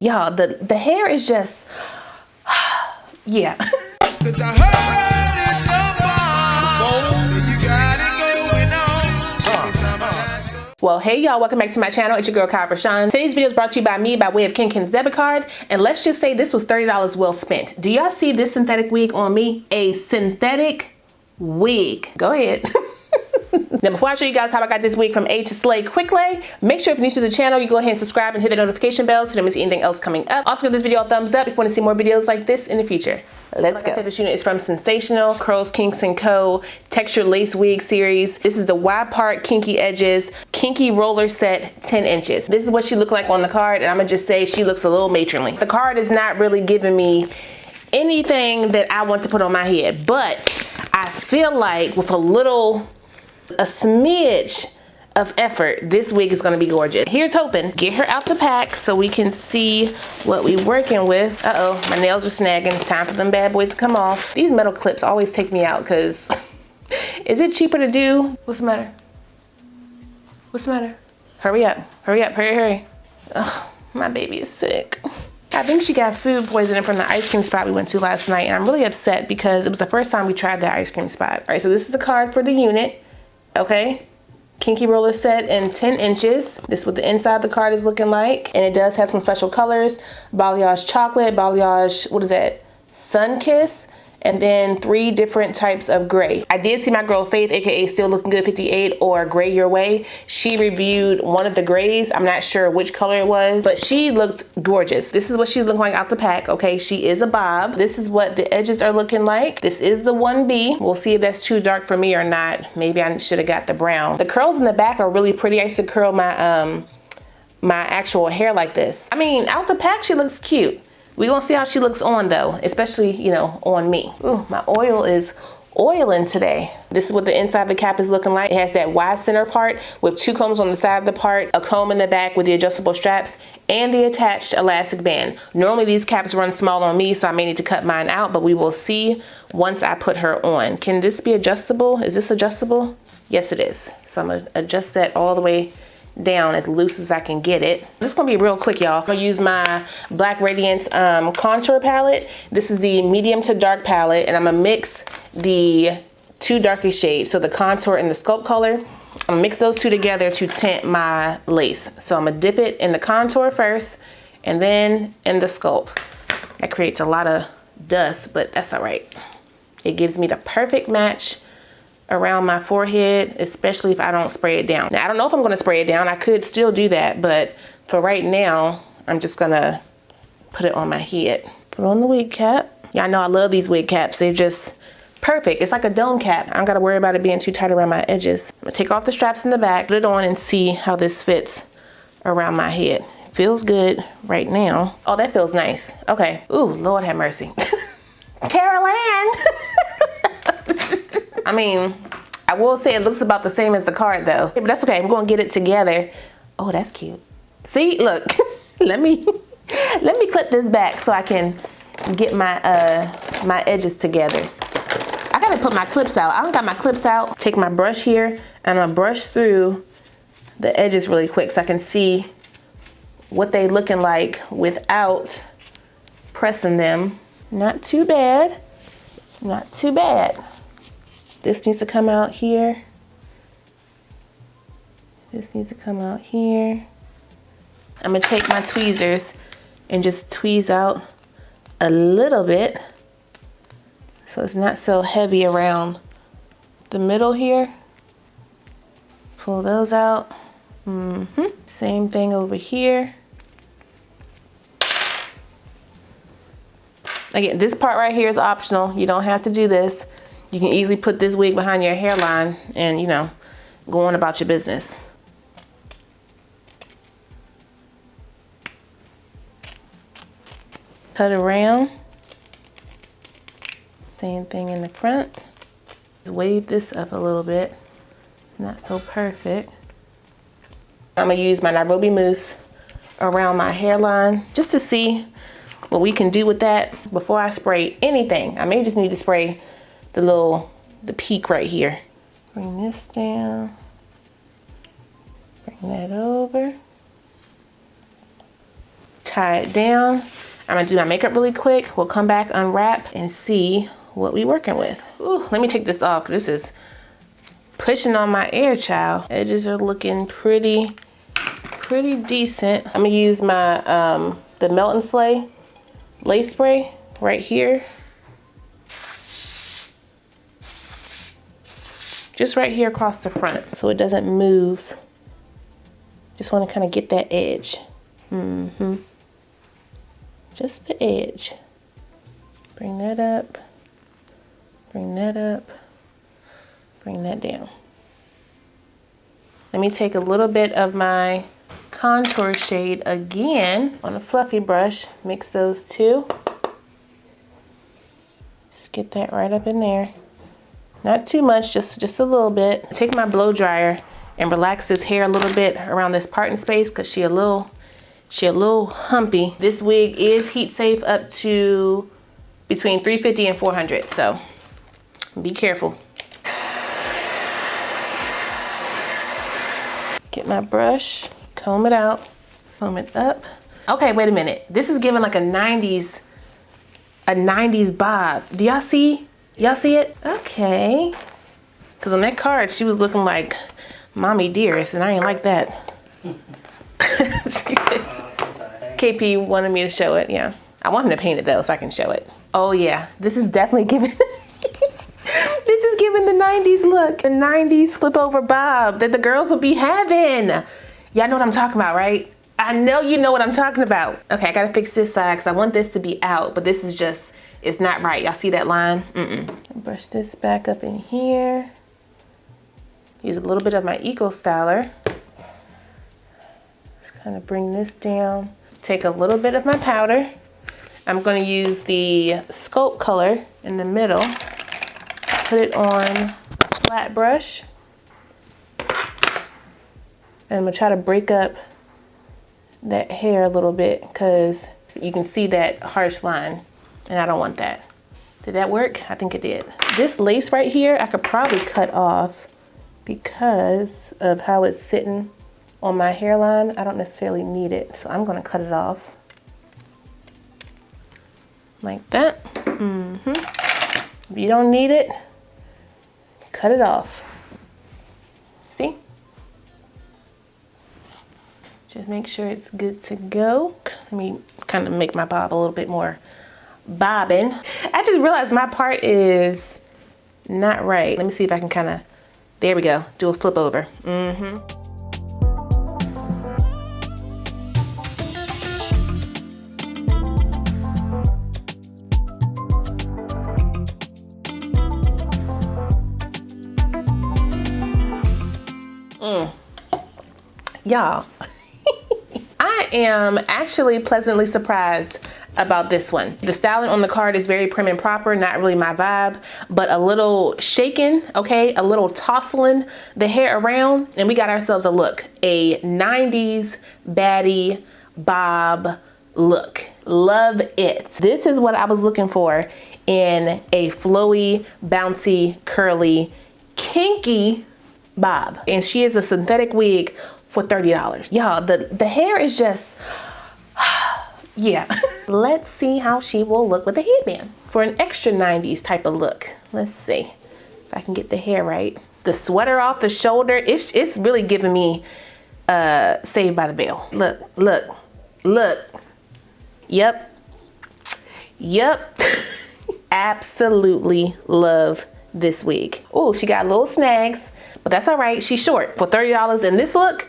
Y'all, the hair is just, yeah. Cause I heard it's the bomb. You got it going on. Well, hey y'all, welcome back to my channel. It's your girl KIERASHON. Today's video is brought to you by me by way of Kinky's debit card. And let's just say this was $30 well spent. Do y'all see this synthetic wig on me? A synthetic wig. Go ahead. Now, before I show you guys how I got this wig from A to Slay quickly, make sure if you're new to the channel, you go ahead and subscribe and hit the notification bell so you don't miss anything else coming up. Also, give this video a thumbs up if you want to see more videos like this in the future. Let's go. This unit is from Sensationnel Curls, Kinks & Co. Textured Lace Wig Series. This is the wide part Kinky Edges Kinky Roller Set 10 inches. This is what she looked like on the card, and I'm gonna just say she looks a little matronly. The card is not really giving me anything that I want to put on my head, but I feel like with a smidge of effort, this wig is gonna be gorgeous. Here's hoping. Get her out the pack so we can see what we working with. Uh-oh, my nails are snagging. It's time for them bad boys to come off. These metal clips always take me out because is it cheaper to do? What's the matter? What's the matter? Hurry up, hurry up, hurry, hurry. Oh, my baby is sick. I think she got food poisoning from the ice cream spot we went to last night, and I'm really upset because it was the first time we tried that ice cream spot. All right, so this is the card for the unit. Okay, Kinky Roller Set in 10 inches. This is what the inside of the card is looking like. And it does have some special colors. Balayage Chocolate, Balayage, what is that? Sun Kiss. And then 3 different types of gray. I did see my girl Faith, aka Still Looking Good 58, or Gray Your Way. She reviewed one of the grays. I'm not sure which color it was, but she looked gorgeous. This is what she's looking like out the pack. Okay, she is a bob. This is what the edges are looking like. This is the 1B. We'll see if that's too dark for me or not. Maybe I should have got the brown. The curls in the back are really pretty. I used to curl my my actual hair like this. I mean, out the pack she looks cute. We're gonna see how she looks on though, especially, you know, on me. Ooh, my oil is oiling today. This is what the inside of the cap is looking like. It has that wide center part with 2 combs on the side of the part, a comb in the back with the adjustable straps, and the attached elastic band. Normally these caps run small on me, so I may need to cut mine out, but we will see once I put her on. Can this be adjustable? Is this adjustable? Yes, it is. So I'm gonna adjust that all the way down as loose as I can get it. This is gonna be real quick, y'all. I'm gonna use my Black Radiance contour palette. This is the medium to dark palette, and I'm gonna mix the 2 darkest shades, so the contour and the sculpt color. I'm gonna mix those 2 together to tint my lace. So I'm gonna dip it in the contour first and then in the sculpt. That creates a lot of dust, but that's all right. It gives me the perfect match around my forehead, especially if I don't spray it down. Now, I don't know if I'm gonna spray it down. I could still do that, but for right now, I'm just gonna put it on my head. Put on the wig cap. Yeah, I know I love these wig caps. They're just perfect. It's like a dome cap. I don't gotta worry about it being too tight around my edges. I'm gonna take off the straps in the back, put it on and see how this fits around my head. Feels good right now. Oh, that feels nice. Okay. Ooh, Lord have mercy. Carol-Ann! I mean, I will say it looks about the same as the card though. But that's okay, I'm gonna get it together. Oh, that's cute. See, look, let me clip this back so I can get my my edges together. I gotta put my clips out. I don't got my clips out. Take my brush here and I'm gonna brush through the edges really quick so I can see what they looking like without pressing them. Not too bad, not too bad. This needs to come out here. This needs to come out here. I'm gonna take my tweezers and just tweeze out a little bit so it's not so heavy around the middle here. Pull those out. Same thing over here. Again, this part right here is optional. You don't have to do this. You can easily put this wig behind your hairline and, you know, go on about your business. Cut around. Same thing in the front. Just wave this up a little bit. Not so perfect. I'm gonna use my Nairobi mousse around my hairline just to see what we can do with that before I spray anything. I may just need to spray the peak right here. Bring this down, bring that over. tie it down. I'm gonna do my makeup really quick. We'll come back, unwrap, and see what we working with. Ooh, let me take this off, because this is pushing on my air, child. Edges are looking pretty decent. I'm gonna use my the Melt and Slay lace spray right here. Just right here across the front so it doesn't move. Just want to kind of get that edge. Just the edge. Bring that up. Bring that up. Bring that down. Let me take a little bit of my contour shade again on a fluffy brush. Mix those two. Just get that right up in there. Not too much, just a little bit. Take my blow dryer and relax this hair a little bit around this parting space because she a little humpy. This wig is heat safe up to between 350 and 400, so be careful. Get my brush, comb it out, comb it up. Okay, wait a minute. This is giving like a 90s bob. Do y'all see? Y'all see it? Okay. Because on that card, she was looking like Mommy Dearest, and I ain't like that. KP wanted me to show it, yeah. I want him to paint it though, so I can show it. Oh yeah, this is definitely giving, this is giving the 90s look. The 90s flip over bob that the girls will be having. Y'all know what I'm talking about, right? I know you know what I'm talking about. Okay, I gotta fix this side because I want this to be out, but this is just, it's not right. Y'all see that line? Brush this back up in here. Use a little bit of my Eco Styler. Just kind of bring this down. Take a little bit of my powder. I'm going to use the Sculpt color in the middle. Put it on a flat brush. And I'm going to try to break up that hair a little bit because you can see that harsh line. And I don't want that. Did that work? I think it did. This lace right here, I could probably cut off because of how it's sitting on my hairline. I don't necessarily need it, so I'm gonna cut it off. Like that. If you don't need it, cut it off. See? Just make sure it's good to go. Let me kind of make my bob a little bit more bobbing. I just realized my part is not right. Let me see if I can kind of, there we go, do a flip over. Y'all, I am actually pleasantly surprised about this one. The styling on the card is very prim and proper, not really my vibe, but a little shaken, okay? A little tousling the hair around, and we got ourselves a look. A 90s baddie bob look. Love it. This is what I was looking for in a flowy, bouncy, curly, kinky bob. And she is a synthetic wig for $30. Y'all, the hair is just, yeah. Let's see how she will look with a headband. For an extra 90s type of look. Let's see if I can get the hair right. The sweater off the shoulder, it's really giving me Saved by the Bell. Look, look, look. Yep. Yep. Absolutely love this wig. Oh, she got little snags, but that's all right. She's short. For $30 in this look,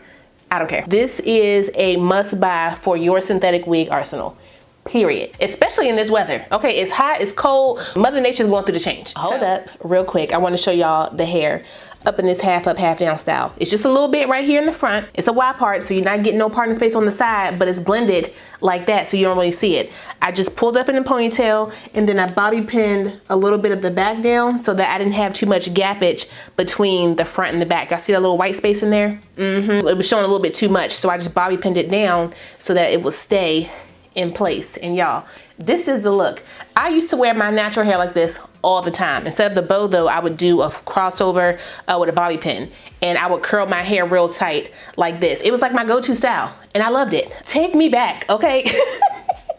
I don't care. This is a must buy for your synthetic wig arsenal, period. Especially in this weather. Okay, it's hot, it's cold. Mother Nature's going through the change. Hold up real quick. I want to show y'all the hair up in this half up, half down style. It's just a little bit right here in the front. It's a Y part, so you're not getting no parting space on the side, but it's blended like that, so you don't really see it. I just pulled up in a ponytail, and then I bobby pinned a little bit of the back down so that I didn't have too much gappage between the front and the back. Y'all see that little white space in there? It was showing a little bit too much, so I just bobby pinned it down so that it will stay in place. And y'all, this is the look. I used to wear my natural hair like this all the time. Instead of the bow though, I would do a crossover with a bobby pin, and I would curl my hair real tight like this. It was like my go-to style and I loved it. Take me back, okay?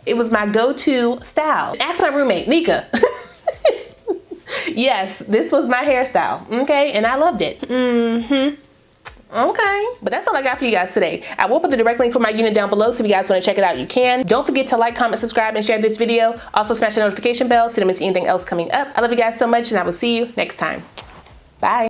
It was my go-to style. Ask my roommate, Nika. Yes, this was my hairstyle, okay? And I loved it. Okay, but that's all I got for you guys today. I will put the direct link for my unit down below, so if you guys want to check it out, you can. Don't forget to like, comment, subscribe, and share this video. Also smash the notification bell so you don't miss anything else coming up. I love you guys so much, and I will see you next time. Bye.